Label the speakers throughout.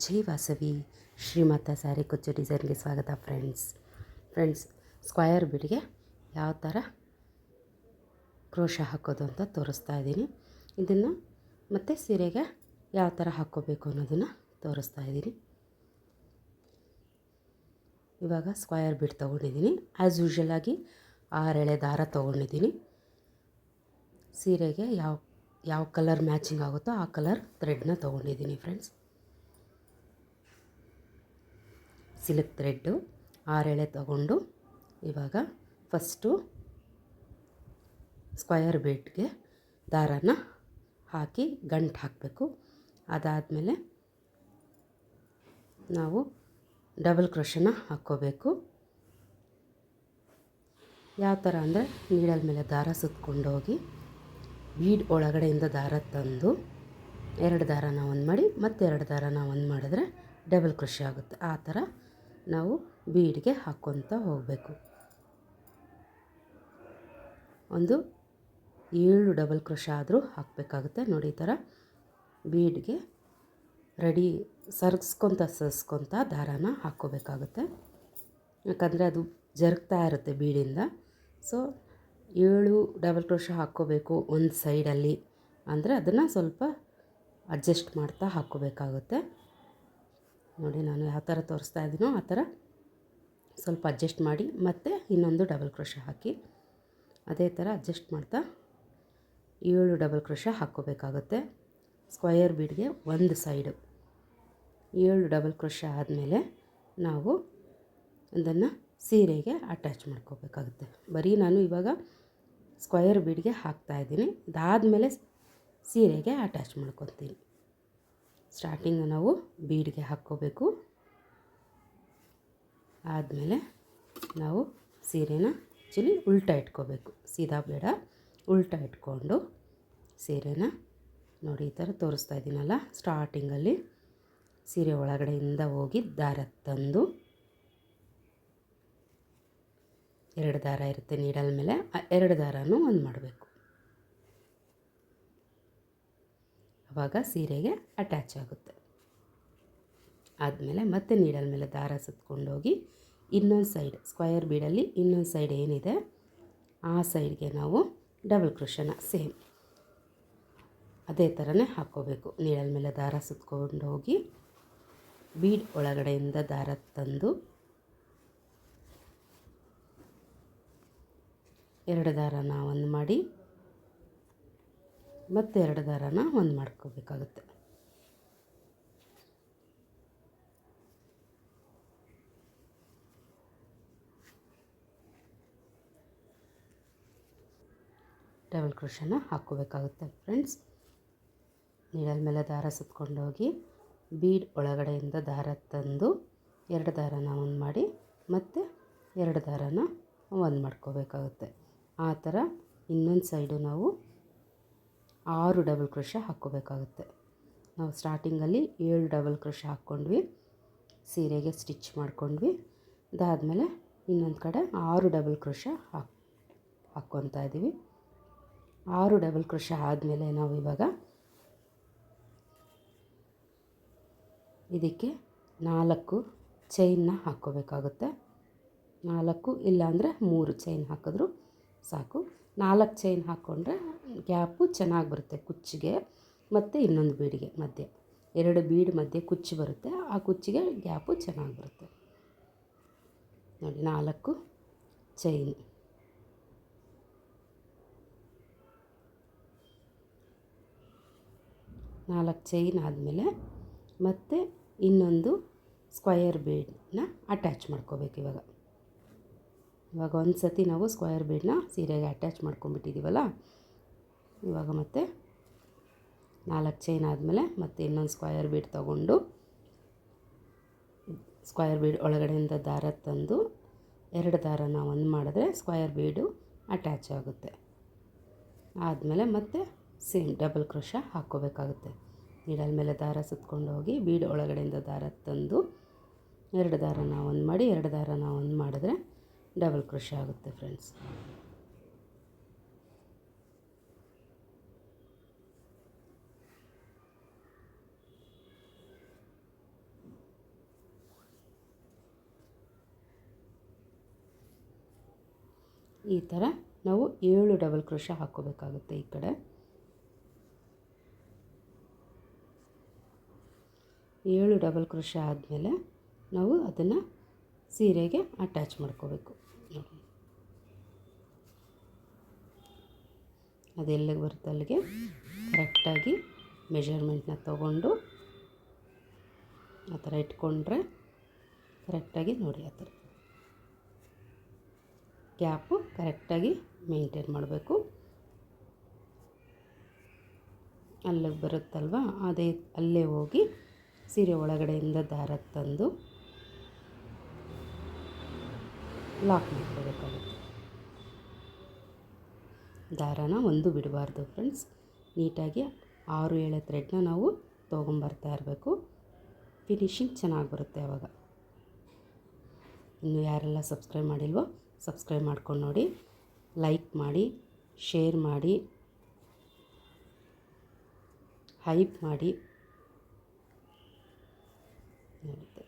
Speaker 1: ಜೈ ವಾಸವಿ ಶ್ರೀಮಾತಾ ಸ್ಯಾರಿ ಕುಚ್ಚು ಡಿಸೈನ್ಗೆ ಸ್ವಾಗತ friends square ಬೀಡ್ಗೆ ಯಾವ ಥರ ಕ್ರೋಶ ಹಾಕೋದು ಅಂತ ತೋರಿಸ್ತಾ ಇದ್ದೀನಿ. ಇದನ್ನು ಮತ್ತು ಸೀರೆಗೆ ಯಾವ ಥರ ಹಾಕ್ಕೋಬೇಕು ಅನ್ನೋದನ್ನು ತೋರಿಸ್ತಾ ಇದ್ದೀನಿ. ಇವಾಗ ಸ್ಕ್ವಯರ್ ಬೀಡ್ ತೊಗೊಂಡಿದ್ದೀನಿ. ಆ್ಯಸ್ ಯೂಶ್ವಲ್ ಆಗಿ 6 ಎಳೆ ದಾರ ತೊಗೊಂಡಿದ್ದೀನಿ. ಸೀರೆಗೆ ಯಾವ ಕಲರ್ ಮ್ಯಾಚಿಂಗ್ ಆಗುತ್ತೋ ಆ ಕಲರ್ ಥ್ರೆಡ್ನ ತೊಗೊಂಡಿದ್ದೀನಿ ಫ್ರೆಂಡ್ಸ್. ಸಿಲ್ಕ್ ಥ್ರೆಡ್ಡು 6 ಎಳೆ ತಗೊಂಡು ಇವಾಗ ಫಸ್ಟು ಸ್ಕ್ವಯರ್ ಬೀಡ್ಗೆ ದಾರನ ಹಾಕಿ ಗಂಟು ಹಾಕಬೇಕು. ಅದಾದಮೇಲೆ ನಾವು ಡಬಲ್ ಕ್ರೋಶನ ಹಾಕ್ಕೋಬೇಕು. ಯಾವ ಥರ ಅಂದರೆ ನೀಡಲ್ ಮೇಲೆ ದಾರ ಸುತ್ಕೊಂಡೋಗಿ ಬೀಡ್ ಒಳಗಡೆಯಿಂದ ದಾರ ತಂದು 2 ದಾರನ ಒಂದು ಮಾಡಿ ಮತ್ತೆ 2 ದಾರನ ಒಂದು ಮಾಡಿದ್ರೆ ಡಬಲ್ ಕ್ರೋಶೆ ಆಗುತ್ತೆ. ಆ ಥರ ನಾವು ಬೀಡ್ಗೆ ಹಾಕ್ಕೊತ ಹೋಗಬೇಕು. ಒಂದು 7 ಡಬಲ್ ಕ್ರೋಶೆ ಆದರೂ ಹಾಕಬೇಕಾಗುತ್ತೆ. ನೋಡಿ ಈ ಥರ ಬೀಡ್ಗೆ ರೆಡಿ ಸರಿಸ್ಕೊತ ದಾರಾನ ಹಾಕ್ಕೋಬೇಕಾಗುತ್ತೆ. ಯಾಕಂದರೆ ಅದು ಜರುಗ್ತಾ ಇರುತ್ತೆ ಬೀಡಿಂದ. ಸೊ 7 ಡಬಲ್ ಕ್ರೋಶೆ ಹಾಕ್ಕೋಬೇಕು ಒಂದು ಸೈಡಲ್ಲಿ ಅಂದರೆ ಅದನ್ನು ಸ್ವಲ್ಪ ಅಡ್ಜಸ್ಟ್ ಮಾಡ್ತಾ ಹಾಕ್ಕೋಬೇಕಾಗುತ್ತೆ. ನೋಡಿ ನಾನು ಯಾವ ಥರ ತೋರಿಸ್ತಾ ಇದ್ದೀನೋ ಆ ಥರ ಸ್ವಲ್ಪ ಅಡ್ಜಸ್ಟ್ ಮಾಡಿ ಮತ್ತೆ ಇನ್ನೊಂದು ಡಬಲ್ ಕ್ರೋಶೆ ಹಾಕಿ ಅದೇ ಥರ ಅಡ್ಜಸ್ಟ್ ಮಾಡ್ತಾ 7 ಡಬಲ್ ಕ್ರೋಶೆ ಹಾಕ್ಕೋಬೇಕಾಗುತ್ತೆ. ಸ್ಕ್ವಯರ್ ಬೀಡ್ಗೆ ಒಂದು ಸೈಡು 7 ಡಬಲ್ ಕ್ರೋಶೆ ಆದಮೇಲೆ ನಾವು ಅದನ್ನು ಸೀರೆಗೆ ಅಟ್ಯಾಚ್ ಮಾಡ್ಕೋಬೇಕಾಗುತ್ತೆ. ಬರೀ ನಾನು ಇವಾಗ ಸ್ಕ್ವಯರ್ ಬೀಡ್ಗೆ ಹಾಕ್ತಾಯಿದ್ದೀನಿ. ಇದಾದಮೇಲೆ ಸೀರೆಗೆ ಅಟ್ಯಾಚ್ ಮಾಡ್ಕೊತೀನಿ. ಸ್ಟಾರ್ಟಿಂಗ್ ನಾವು ಬೀಡ್ಗೆ ಹಾಕ್ಕೋಬೇಕು. ಆದಮೇಲೆ ನಾವು ಸೀರೆನ ಆ್ಯಕ್ಚುಲಿ ಉಲ್ಟಾ ಇಟ್ಕೋಬೇಕು, ಸೀದಾ ಬೇಡ, ಉಲ್ಟಾ ಇಟ್ಕೊಂಡು ಸೀರೆನ ನೋಡಿ ಈ ಥರ ತೋರಿಸ್ತಾ ಇದ್ದೀನಲ್ಲ. ಸ್ಟಾರ್ಟಿಂಗಲ್ಲಿ ಸೀರೆ ಒಳಗಡೆಯಿಂದ ಹೋಗಿ ದಾರ ತಂದು 2 ದಾರ ಇರುತ್ತೆ ನೀಡಲ್ ಮೇಲೆ, ಆ 2 ದಾರನೂ ಒಂದು ಮಾಡಬೇಕು. ಆವಾಗ ಸೀರೆಗೆ ಅಟ್ಯಾಚ್ ಆಗುತ್ತೆ. ಆದಮೇಲೆ ಮತ್ತೆ ನೀಡಲ್ ಮೇಲೆ ದಾರ ಸುತ್ಕೊಂಡೋಗಿ ಇನ್ನೊಂದು ಸೈಡ್ ಸ್ಕ್ವಯರ್ ಬೀಡಲ್ಲಿ ಇನ್ನೊಂದು ಸೈಡ್ ಏನಿದೆ ಆ ಸೈಡ್ಗೆ ನಾವು ಡಬಲ್ ಕ್ರೋಶನ ಸೇಮ್ ಅದೇ ಥರನೇ ಹಾಕ್ಕೋಬೇಕು. ನೀಡಲ್ ಮೇಲೆ ದಾರ ಸುತ್ಕೊಂಡೋಗಿ ಬೀಡ್ ಒಳಗಡೆಯಿಂದ ದಾರ ತಂದು 2 ದಾರನ ಒಂದು ಮಾಡಿ ಮತ್ತೆ 2 ದಾರನ ಒಂದು ಮಾಡ್ಕೋಬೇಕಾಗುತ್ತೆ. ಡಬಲ್ ಕ್ರೋಶನ ಹಾಕ್ಕೋಬೇಕಾಗುತ್ತೆ ಫ್ರೆಂಡ್ಸ್. ನೀಡಲ್ ಮೇಲೆ ದಾರ ಸುತ್ಕೊಂಡೋಗಿ ಬೀಡ್ ಒಳಗಡೆಯಿಂದ ದಾರ ತಂದು 2 ದಾರನ ಒಂದು ಮಾಡಿ ಮತ್ತೆ 2 ದಾರನ ಒಂದು ಮಾಡ್ಕೋಬೇಕಾಗುತ್ತೆ. ಆ ಥರ ಇನ್ನೊಂದು ಸೈಡು ನಾವು 6 ಡಬಲ್ ಕ್ರೋಶೆ ಹಾಕ್ಕೋಬೇಕಾಗುತ್ತೆ. ನಾವು ಸ್ಟಾರ್ಟಿಂಗಲ್ಲಿ 7 ಡಬಲ್ ಕ್ರೋಶೆ ಹಾಕ್ಕೊಂಡ್ವಿ, ಸೀರೆಗೆ ಸ್ಟಿಚ್ ಮಾಡ್ಕೊಂಡ್ವಿ. ಅದಾದಮೇಲೆ ಇನ್ನೊಂದು ಕಡೆ 6 ಡಬಲ್ ಕ್ರೋಶೆ ಹಾಕ್ಕೊತಾ ಇದ್ದೀವಿ. 6 ಡಬಲ್ ಕ್ರೋಶೆ ಆದಮೇಲೆ ನಾವು ಇವಾಗ ಇದಕ್ಕೆ 4 ಚೈನ್ನ ಹಾಕ್ಕೋಬೇಕಾಗುತ್ತೆ. 4 ಇಲ್ಲಾಂದರೆ 3 ಚೈನ್ ಹಾಕಿದ್ರೂ ಸಾಕು. 4 ಚೈನ್ ಹಾಕ್ಕೊಂಡ್ರೆ ಗ್ಯಾಪು ಚೆನ್ನಾಗಿ ಬರುತ್ತೆ ಕುಚ್ಚಿಗೆ ಮತ್ತು ಇನ್ನೊಂದು ಬೀಡಿಗೆ ಮಧ್ಯೆ 2 ಬೀಡ್ ಮಧ್ಯೆ ಕುಚ್ಚು ಬರುತ್ತೆ. ಆ ಕುಚ್ಚಿಗೆ ಗ್ಯಾಪು ಚೆನ್ನಾಗಿ ಬರುತ್ತೆ. ನೋಡಿ 4 ಚೈನ್, 4 ಚೈನ್ ಆದಮೇಲೆ ಮತ್ತೆ ಇನ್ನೊಂದು ಸ್ಕ್ವಯರ್ ಬೀಡನ್ನ ಅಟ್ಯಾಚ್ ಮಾಡ್ಕೋಬೇಕು. ಇವಾಗ ಒಂದು ಸತಿ ನಾವು ಸ್ಕ್ವಯರ್ ಬೀಡನ್ನ ಸೀರೆಗೆ ಅಟ್ಯಾಚ್ ಮಾಡ್ಕೊಂಡ್ಬಿಟ್ಟಿದ್ದೀವಲ್ಲ, ಇವಾಗ ಮತ್ತೆ 4 ಚೈನ್ ಆದಮೇಲೆ ಮತ್ತೆ ಇನ್ನೊಂದು ಸ್ಕ್ವಯರ್ ಬೀಡ್ ತೊಗೊಂಡು ಸ್ಕ್ವಯರ್ ಬೀಡ್ ಒಳಗಡೆಯಿಂದ ದಾರ ತಂದು 2 ದಾರನ ಒಂದು ಮಾಡಿದ್ರೆ ಸ್ಕ್ವಯರ್ ಬೀಡು ಅಟ್ಯಾಚ್ ಆಗುತ್ತೆ. ಆದಮೇಲೆ ಮತ್ತೆ ಸೇಮ್ ಡಬಲ್ ಕ್ರೋಶ ಹಾಕ್ಕೋಬೇಕಾಗುತ್ತೆ. ನೀಡಲ್ ಮೇಲೆ ದಾರ ಸುತ್ಕೊಂಡು ಹೋಗಿ ಬೀಡ್ ಒಳಗಡೆಯಿಂದ ದಾರ ತಂದು 2 ದಾರನ ಒಂದು ಮಾಡಿ 2 ದಾರನ ಒಂದು ಮಾಡಿದ್ರೆ ಡಬಲ್ ಕ್ರೋಶೆ ಆಗುತ್ತೆ ಫ್ರೆಂಡ್ಸ್. ಈ ಥರ ನಾವು 7 ಡಬಲ್ ಕ್ರೋಶಾ ಹಾಕ್ಕೋಬೇಕಾಗುತ್ತೆ. ಈ ಕಡೆ 7 ಡಬಲ್ ಕ್ರೋಶಾ ಆದಮೇಲೆ ನಾವು ಅದನ್ನು ಸೀರೆಗೆ ಅಟ್ಯಾಚ್ ಮಾಡ್ಕೋಬೇಕು. ನೋಡಿ, ಅದೆಲ್ಲಿಗೆ ಬರುತ್ತೆ ಅಲ್ಲಿಗೆ ಕರೆಕ್ಟಾಗಿ ಮೆಜರ್ಮೆಂಟ್ನ ತಗೊಂಡು ಆ ಥರ ಇಟ್ಕೊಂಡ್ರೆ ಕರೆಕ್ಟಾಗಿ ನೋಡಿ, ಆ ಥರ ಗ್ಯಾಪು ಕರೆಕ್ಟಾಗಿ ಮೇಂಟೈನ್ ಮಾಡಬೇಕು. ಅಲ್ಲಿಗೆ ಬರುತ್ತಲ್ವ, ಅದೇ ಅಲ್ಲೇ ಹೋಗಿ ಸೀರೆ ಒಳಗಡೆಯಿಂದ ದಾರ ತಂದು ಲಾಕ್ ಮಾಡ್ಕೋಬೇಕಾಗುತ್ತೆ. ದಾರನ ಒಂದು ಬಿಡಬಾರ್ದು ಫ್ರೆಂಡ್ಸ್. ನೀಟಾಗಿ 6-7 ಥ್ರೆಡ್ನ ನಾವು ತೊಗೊಂಬರ್ತಾ ಇರಬೇಕು. ಫಿನಿಶಿಂಗ್ ಚೆನ್ನಾಗಿ ಬರುತ್ತೆ ಆವಾಗ. ಇನ್ನು ಯಾರೆಲ್ಲ ಸಬ್ಸ್ಕ್ರೈಬ್ ಮಾಡಿಲ್ವೋ ಸಬ್ಸ್ಕ್ರೈಬ್ ಮಾಡ್ಕೊಂಡು ನೋಡಿ, ಲೈಕ್ ಮಾಡಿ, ಶೇರ್ ಮಾಡಿ, ಹೈಪ್ ಮಾಡಿ.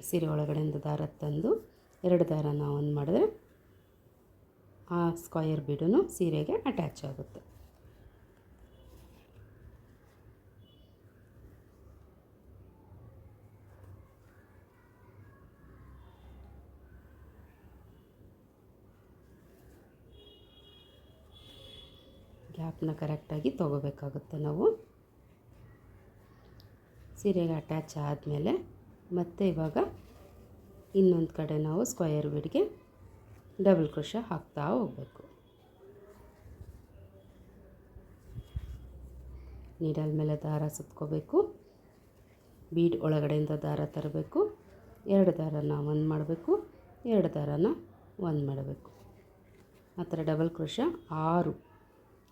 Speaker 1: ಸೀರೆ ಒಳಗಡೆಯಿಂದ ದಾರ ತಂದು 2 ದಾರನ ಒಂದು ಮಾಡಿದ್ರೆ ಆ ಸ್ಕ್ವಯರ್ ಬೀಡೂ ಸೀರೆಗೆ ಅಟ್ಯಾಚ್ ಆಗುತ್ತೆ. ಗ್ಯಾಪ್ನ ಕರೆಕ್ಟಾಗಿ ತೊಗೋಬೇಕಾಗುತ್ತೆ ನಾವು. ಸೀರೆಗೆ ಅಟ್ಯಾಚ್ ಆದಮೇಲೆ ಮತ್ತೆ ಇವಾಗ ಇನ್ನೊಂದು ಕಡೆ ನಾವು ಸ್ಕ್ವಯರ್ ಬೀಡ್ಗೆ ಡಬಲ್ ಕ್ರೋಶಾ ಹಾಕ್ತಾ ಹೋಗಬೇಕು. ನೀಡಲ್ ಮೇಲೆ ದಾರ ಸುತ್ಕೋಬೇಕು, ಬೀಡ್ ಒಳಗಡೆಯಿಂದ ದಾರ ತರಬೇಕು, 2 ದಾರನ ಒಂದು ಮಾಡಬೇಕು, 2 ದಾರನ ಒಂದು ಮಾಡಬೇಕು. ಆ ಥರ ಡಬಲ್ ಕ್ರೋಶಾ 6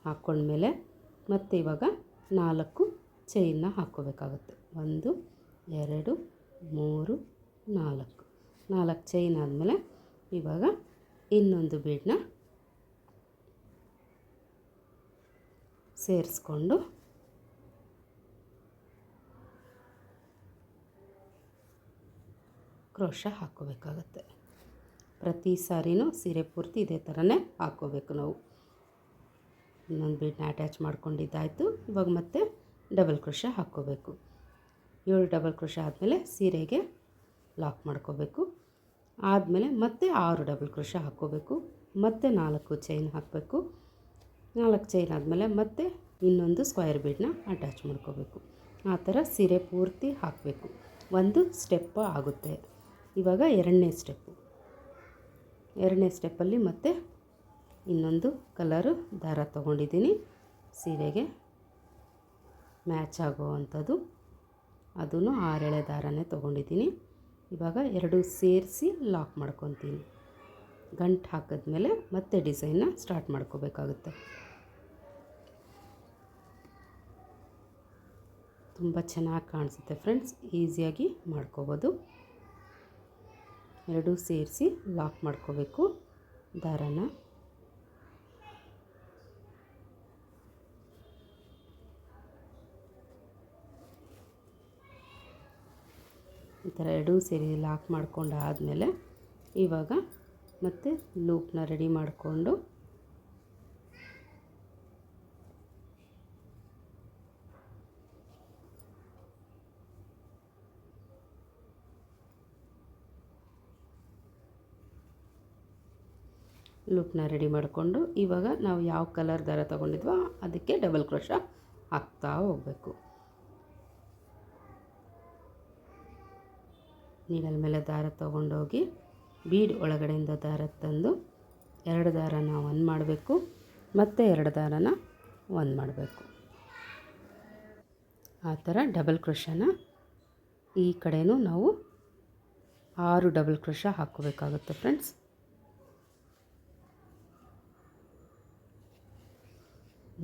Speaker 1: ಹಾಕ್ಕೊಂಡ್ಮೇಲೆ ಮತ್ತೆ ಇವಾಗ 4 ಚೈನ್ನ ಹಾಕ್ಕೋಬೇಕಾಗುತ್ತೆ. 1 2 3 4 ಚೈನ್ ಆದಮೇಲೆ ಇವಾಗ ಇನ್ನೊಂದು ಬೀಡನ್ನ ಸೇರಿಸ್ಕೊಂಡು ಕ್ರೋಶಾ ಹಾಕ್ಕೋಬೇಕಾಗತ್ತೆ. ಪ್ರತಿ ಸಾರಿನೂ ಸೀರೆ ಪೂರ್ತಿ ಇದೇ ಥರನೇ ಹಾಕ್ಕೋಬೇಕು ನಾವು. ಇನ್ನೊಂದು ಬೀಡನ್ನ ಅಟ್ಯಾಚ್ ಮಾಡ್ಕೊಂಡಿದ್ದಾಯಿತು. ಇವಾಗ ಮತ್ತೆ ಡಬಲ್ ಕ್ರೋಶಾ ಹಾಕ್ಕೋಬೇಕು. 7 ಡಬಲ್ ಕ್ರೋಶಾ ಆದಮೇಲೆ ಸೀರೆಗೆ ಲಾಕ್ ಮಾಡ್ಕೋಬೇಕು. ಆದಮೇಲೆ ಮತ್ತೆ 6 ಡಬಲ್ ಕ್ರೋಶಾ ಹಾಕ್ಕೋಬೇಕು. ಮತ್ತೆ 4 ಚೈನ್ ಹಾಕಬೇಕು. 4 ಚೈನ್ ಆದಮೇಲೆ ಮತ್ತೆ ಇನ್ನೊಂದು ಸ್ಕ್ವಯರ್ ಬೀಡನ್ನ ಅಟ್ಯಾಚ್ ಮಾಡ್ಕೋಬೇಕು. ಆ ಥರ ಸೀರೆ ಪೂರ್ತಿ ಹಾಕಬೇಕು. ಒಂದು ಸ್ಟೆಪ್ ಆಗುತ್ತೆ. ಇವಾಗ 2ನೇ ಸ್ಟೆಪ್ಪಲ್ಲಿ ಮತ್ತೆ ಇನ್ನೊಂದು ಕಲರು ದಾರ ತೊಗೊಂಡಿದ್ದೀನಿ, ಸೀರೆಗೆ ಮ್ಯಾಚ್ ಆಗೋವಂಥದ್ದು. ಅದೂ 6 ಎಳೆ ದಾರನೇ ತೊಗೊಂಡಿದ್ದೀನಿ. ಇವಾಗ 2 ಸೇರಿಸಿ ಲಾಕ್ ಮಾಡ್ಕೊತೀನಿ. ಗಂಟು ಹಾಕಿದ್ಮೇಲೆ ಮತ್ತೆ ಡಿಸೈನ್ನ ಸ್ಟಾರ್ಟ್ ಮಾಡ್ಕೋಬೇಕಾಗುತ್ತೆ. ತುಂಬ ಚೆನ್ನಾಗಿ ಕಾಣಿಸುತ್ತೆ ಫ್ರೆಂಡ್ಸ್, ಈಸಿಯಾಗಿ ಮಾಡ್ಕೋಬೋದು. 2 ಸೇರಿಸಿ ಲಾಕ್ ಮಾಡ್ಕೋಬೇಕು ದಾರನ. ಈ ಥರ 2 ಸೇರಿ ಲಾಕ್ ಮಾಡ್ಕೊಂಡು ಆದಮೇಲೆ ಇವಾಗ ಮತ್ತೆ ಲೂಪ್ನ ರೆಡಿ ಮಾಡಿಕೊಂಡು ಇವಾಗ ನಾವು ಯಾವ ಕಲರ್ ದಾರ ತೊಗೊಂಡಿದ್ವೋ ಅದಕ್ಕೆ ಡಬಲ್ ಕ್ರೋಶಾ ಹಾಕ್ತಾ ಹೋಗಬೇಕು. ನೀಡಲ್ ಮೇಲೆ ದಾರ ತೊಗೊಂಡೋಗಿ ಬೀಡ್ ಒಳಗಡೆಯಿಂದ ದಾರ ತಂದು 2 ದಾರನ ಒಂದು ಮಾಡಬೇಕು, ಮತ್ತೆ 2 ದಾರನ ಒಂದು ಮಾಡಬೇಕು. ಆ ಥರ ಡಬಲ್ ಕ್ರೋಶಾನ ಈ ಕಡೆನೂ ನಾವು 6 ಡಬಲ್ ಕ್ರೋಶಾ ಹಾಕ್ಕೋಬೇಕಾಗುತ್ತೆ ಫ್ರೆಂಡ್ಸ್.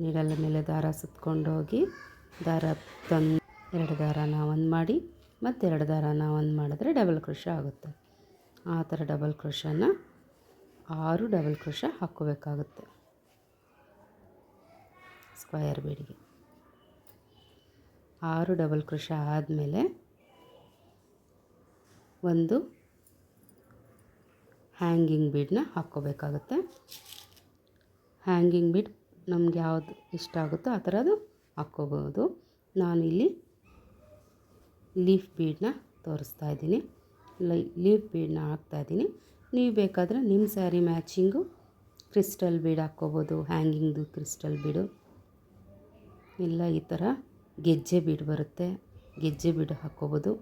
Speaker 1: ನೀಡಲ್ ಮೇಲೆ ದಾರ ಸುತ್ಕೊಂಡೋಗಿ ದಾರ ತಂದು 2 ದಾರನ ಒಂದು ಮಾಡಿ ಮತ್ತು 2 ದಾರನ ಒಂದು ಮಾಡಿದ್ರೆ ಡಬಲ್ ಕ್ರೋಶಾ ಆಗುತ್ತೆ. ಆ ಥರ ಡಬಲ್ ಕ್ರೋಶಾನ 6 ಡಬಲ್ ಕ್ರೋಶಾ ಹಾಕ್ಕೋಬೇಕಾಗುತ್ತೆ ಸ್ಕ್ವಯರ್ ಬೀಡ್ಗೆ. 6 ಡಬಲ್ ಕ್ರೋಶಾ ಆದಮೇಲೆ ಒಂದು ಹ್ಯಾಂಗಿಂಗ್ ಬೀಡನ್ನ ಹಾಕ್ಕೋಬೇಕಾಗುತ್ತೆ. ಹ್ಯಾಂಗಿಂಗ್ ಬೀಡ್ ನಮ್ಗೆ ಯಾವುದು ಇಷ್ಟ ಆಗುತ್ತೋ ಆ ಥರದ್ದು ಹಾಕ್ಕೋಬೋದು. ನಾನಿಲ್ಲಿ ಲೀಫ್ ಬೀಡನ್ನ ತೋರಿಸ್ತಾ ಇದ್ದೀನಿ. ಲೀಫ್ ಬೀಡನ್ನ ಹಾಕ್ತಾಯಿದ್ದೀನಿ. ನೀವು ಬೇಕಾದರೆ ನಿಮ್ಮ ಸ್ಯಾರಿ ಮ್ಯಾಚಿಂಗು ಕ್ರಿಸ್ಟಲ್ ಬೀಡ್ ಹಾಕ್ಕೋಬೋದು, ಹ್ಯಾಂಗಿಂಗ್ದು ಕ್ರಿಸ್ಟಲ್ ಬೀಡು. ಇಲ್ಲ ಈ ಥರ ಗೆಜ್ಜೆ ಬೀಡ್ ಬರುತ್ತೆ, ಗೆಜ್ಜೆ ಬೀಡು ಹಾಕ್ಕೋಬೋದು.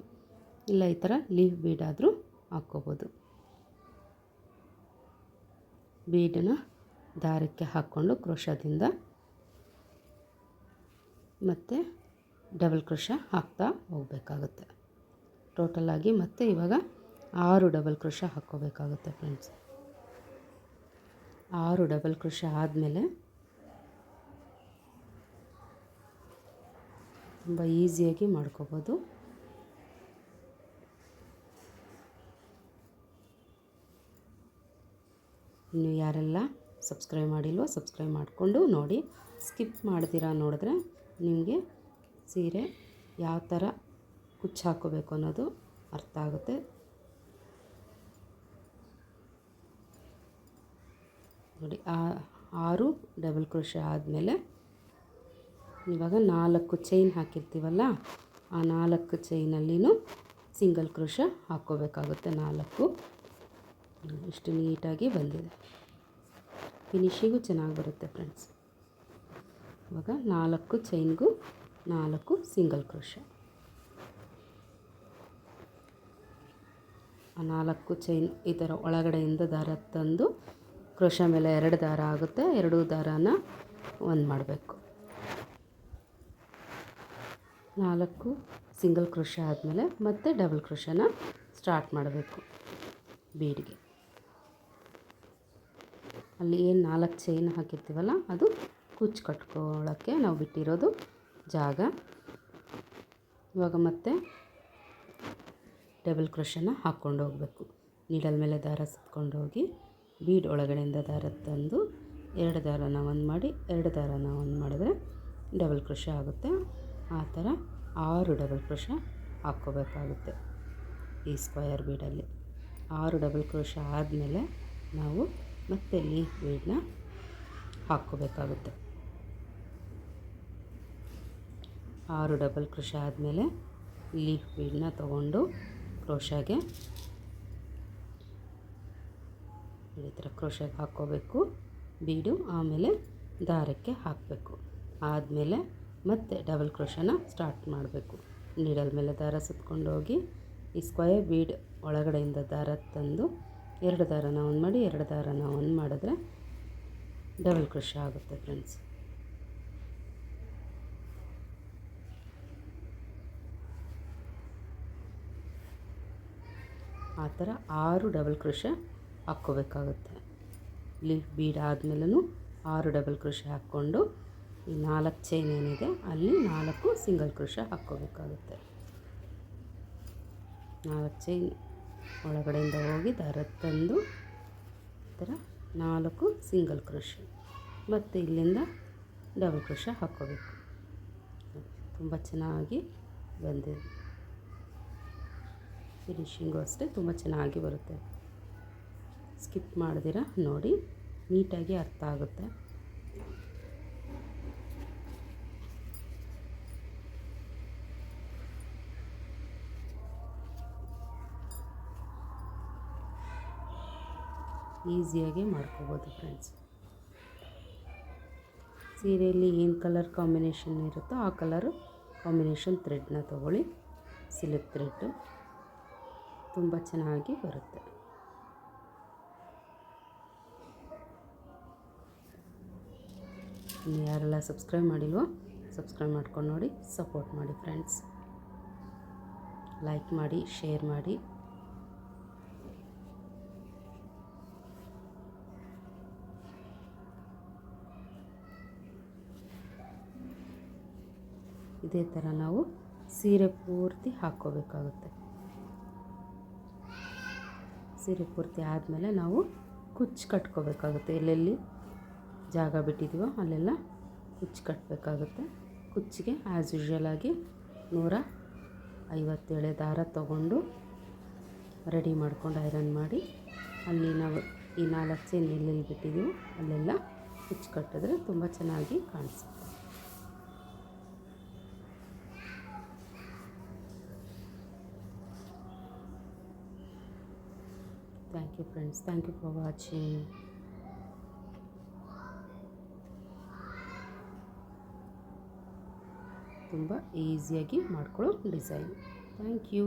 Speaker 1: ಇಲ್ಲ ಈ ಥರ ಲೀಫ್ ಬೀಡಾದರೂ ಹಾಕ್ಕೋಬೋದು. ಬೀಡನ್ನ ದಾರಕ್ಕೆ ಹಾಕ್ಕೊಂಡು ಕ್ರೋಶದಿಂದ ಮತ್ತು ಡಬಲ್ ಕ್ರೋಶ ಹಾಕ್ತಾ ಹೋಗಬೇಕಾಗುತ್ತೆ. ಟೋಟಲಾಗಿ ಮತ್ತು ಇವಾಗ 6 ಡಬಲ್ ಕ್ರೋಶ ಹಾಕ್ಕೋಬೇಕಾಗುತ್ತೆ ಫ್ರೆಂಡ್ಸ್. 6 ಡಬಲ್ ಕ್ರೋಶ ಆದಮೇಲೆ ತುಂಬ ಈಸಿಯಾಗಿ ಮಾಡ್ಕೋಬೋದು. ಇನ್ನು ಯಾರೆಲ್ಲ ಸಬ್ಸ್ಕ್ರೈಬ್ ಮಾಡಿಲ್ವೋ ಸಬ್ಸ್ಕ್ರೈಬ್ ಮಾಡಿಕೊಂಡು ನೋಡಿ. ಸ್ಕಿಪ್ ಮಾಡ್ತೀರಾ ನೋಡಿದ್ರೆ ನಿಮಗೆ ಸೀರೆ ಯಾವ ಥರ ಕುಚ್ಚು ಹಾಕ್ಕೋಬೇಕು ಅನ್ನೋದು ಅರ್ಥ ಆಗುತ್ತೆ. ನೋಡಿ 6 ಡಬಲ್ ಕ್ರೋಶ ಆದಮೇಲೆ ಇವಾಗ 4 ಚೈನ್ ಹಾಕಿರ್ತೀವಲ್ಲ, ಆ 4 ಚೈನಲ್ಲಿನೂ ಸಿಂಗಲ್ ಕ್ರೋಶ ಹಾಕ್ಕೋಬೇಕಾಗುತ್ತೆ. 4 ಇಷ್ಟು ನೀಟಾಗಿ ಬಂದಿದೆ. ಫಿನಿಶಿಂಗು ಚೆನ್ನಾಗಿ ಬರುತ್ತೆ ಫ್ರೆಂಡ್ಸ್. ಇವಾಗ 4 ಚೈನ್ಗೂ 4 ಸಿಂಗಲ್ ಕ್ರೋಶ. ಆ 4 ಚೈನ್ ಈ ಥರ ಒಳಗಡೆಯಿಂದ ದಾರ ತಂದು ಕ್ರೋಶ ಮೇಲೆ 2 ದಾರ ಆಗುತ್ತೆ. 2 ದಾರಾನ ಒಂದು ಮಾಡಬೇಕು. 4 ಸಿಂಗಲ್ ಕ್ರೋಶ ಆದಮೇಲೆ ಮತ್ತೆ ಡಬಲ್ ಕ್ರೋಶನ ಸ್ಟಾರ್ಟ್ ಮಾಡಬೇಕು ಬೀಡ್ಗೆ. ಅಲ್ಲಿ ಏನು 4 ಚೈನ್ ಹಾಕಿರ್ತೀವಲ್ಲ ಅದು ಕುಚ್ಚು ಕಟ್ಕೊಳ್ಳೋಕ್ಕೆ ನಾವು ಬಿಟ್ಟಿರೋದು ಜಾಗ. ಇವಾಗ ಮತ್ತೆ ಡಬಲ್ ಕ್ರೋಶನ ಹಾಕ್ಕೊಂಡು ಹೋಗಬೇಕು. ನೀಡಲ್ ಮೇಲೆ ದಾರ ಸುತ್ಕೊಂಡು ಹೋಗಿ ಬೀಡ್ ಒಳಗಡೆಯಿಂದ ದಾರ ತಂದು 2 ದಾರನ ಒಂದು ಮಾಡಿ 2 ದಾರನ ಒಂದು ಮಾಡಿದ್ರೆ ಡಬಲ್ ಕ್ರೋಶ ಆಗುತ್ತೆ. ಆ ಥರ 6 ಡಬಲ್ ಕ್ರೋಶ ಹಾಕ್ಕೋಬೇಕಾಗುತ್ತೆ ಈ ಸ್ಕ್ವಯರ್ ಬೀಡಲ್ಲಿ. 6 ಡಬಲ್ ಕ್ರೋಶ ಆದಮೇಲೆ ನಾವು ಮತ್ತೆ ಲೀಫ್ ಬೀಡನ್ನ ಹಾಕ್ಕೋಬೇಕಾಗುತ್ತೆ. 6 ಡಬಲ್ ಕ್ರೋಶ ಆದಮೇಲೆ ಲೀಫ್ ಬೀಡನ್ನ ತೊಗೊಂಡು ಕ್ರೋಶಾಗೆ ಈ ಥರ ಕ್ರೋಶಾಗೆ ಹಾಕ್ಕೋಬೇಕು ಬೀಡು. ಆಮೇಲೆ ದಾರಕ್ಕೆ ಹಾಕಬೇಕು. ಆದಮೇಲೆ ಮತ್ತೆ ಡಬಲ್ ಕ್ರೋಶನ ಸ್ಟಾರ್ಟ್ ಮಾಡಬೇಕು. ನೀಡಲ್ ಮೇಲೆ ದಾರ ಸುತ್ಕೊಂಡು ಹೋಗಿ ಈ ಸ್ಕ್ವಯರ್ ಬೀಡ್ ಒಳಗಡೆಯಿಂದ ದಾರ ತಂದು 2 ದಾರನ ಒಂದು ಮಾಡಿ 2 ದಾರನ ಒಂದು ಮಾಡಿದ್ರೆ ಡಬಲ್ ಕ್ರೋಶ ಆಗುತ್ತೆ ಫ್ರೆಂಡ್ಸ್. ಆ ಥರ 6 ಡಬಲ್ ಕ್ರೋಶ ಹಾಕ್ಕೋಬೇಕಾಗುತ್ತೆ. ಲೀಫ್ ಬೀಡ್ ಆದಮೇಲೂ 6 ಡಬಲ್ ಕ್ರೋಶ ಹಾಕ್ಕೊಂಡು ಈ 4 ಚೈನ್ ಏನಿದೆ ಅಲ್ಲಿ 4 ಸಿಂಗಲ್ ಕ್ರೋಶ ಹಾಕ್ಕೋಬೇಕಾಗುತ್ತೆ. 4 ಚೈನ್ ಒಳಗಡೆಯಿಂದ ಹೋಗಿ ದಾರ ತಂದು ಈ ಥರ 4 ಸಿಂಗಲ್ ಕ್ರೋಶ ಮತ್ತು ಇಲ್ಲಿಂದ ಡಬಲ್ ಕ್ರೋಶ ಹಾಕ್ಕೋಬೇಕು. ತುಂಬ ಚೆನ್ನಾಗಿ ಬಂದಿದೆ. ಫಿನಿಶಿಂಗು ಅಷ್ಟೇ ತುಂಬ ಚೆನ್ನಾಗಿ ಬರುತ್ತೆ. ಸ್ಕಿಪ್ ಮಾಡ್ದಿರ ನೋಡಿ, ನೀಟಾಗಿ ಅರ್ಥ ಆಗುತ್ತೆ. ಈಸಿಯಾಗಿ ಮಾಡ್ಕೋಬೋದು ಫ್ರೆಂಡ್ಸ್. ಸೀರೆಯಲ್ಲಿ ಏನು ಕಲರ್ ಕಾಂಬಿನೇಷನ್ ಇರುತ್ತೋ ಆ ಕಲರು ಕಾಂಬಿನೇಷನ್ ಥ್ರೆಡ್ನ ತೊಗೊಳ್ಳಿ. ಸಿಲ್ಕ್ ಥ್ರೆಡ್ಡು ತುಂಬ ಚೆನ್ನಾಗಿ ಬರುತ್ತೆ. ಇನ್ನು ಯಾರೆಲ್ಲ ಸಬ್ಸ್ಕ್ರೈಬ್ ಮಾಡಿಲ್ವೋ ಸಬ್ಸ್ಕ್ರೈಬ್ ಮಾಡ್ಕೊಂಡು ನೋಡಿ, ಸಪೋರ್ಟ್ ಮಾಡಿ ಫ್ರೆಂಡ್ಸ್. ಲೈಕ್ ಮಾಡಿ, ಶೇರ್ ಮಾಡಿ. ಇದೇ ಥರ ನಾವು ಸೀರೆ ಪೂರ್ತಿ ಹಾಕ್ಕೋಬೇಕಾಗುತ್ತೆ. ಸೀರೆ ಪೂರ್ತಿ ಆದಮೇಲೆ ನಾವು ಕುಚ್ಚು ಕಟ್ಕೋಬೇಕಾಗುತ್ತೆ. ಎಲ್ಲೆಲ್ಲಿ ಜಾಗ ಬಿಟ್ಟಿದ್ದೀವೋ ಅಲ್ಲೆಲ್ಲ ಕುಚ್ಚು ಕಟ್ಟಬೇಕಾಗುತ್ತೆ. ಕುಚ್ಚಿಗೆ ಆ್ಯಸ್ ಯೂಶ್ವಲ್ ಆಗಿ 157 ದಾರ ತೊಗೊಂಡು ರೆಡಿ ಮಾಡ್ಕೊಂಡು ಐರನ್ ಮಾಡಿ ಅಲ್ಲಿ ನಾವು ಈ 4 ಚೈನ್ ಎಲ್ಲೆಲ್ಲಿ ಬಿಟ್ಟಿದ್ದೀವೋ ಅಲ್ಲೆಲ್ಲ ಕುಚ್ಚು ಕಟ್ಟಿದ್ರೆ ತುಂಬ ಚೆನ್ನಾಗಿ ಕಾಣಿಸುತ್ತೆ. Thank you friends, thank you for watching. ತುಂಬ ಈಸಿಯಾಗಿ ಮಾಡ್ಕೊಳ್ಳೋ ಡಿಸೈನ್. Thank you.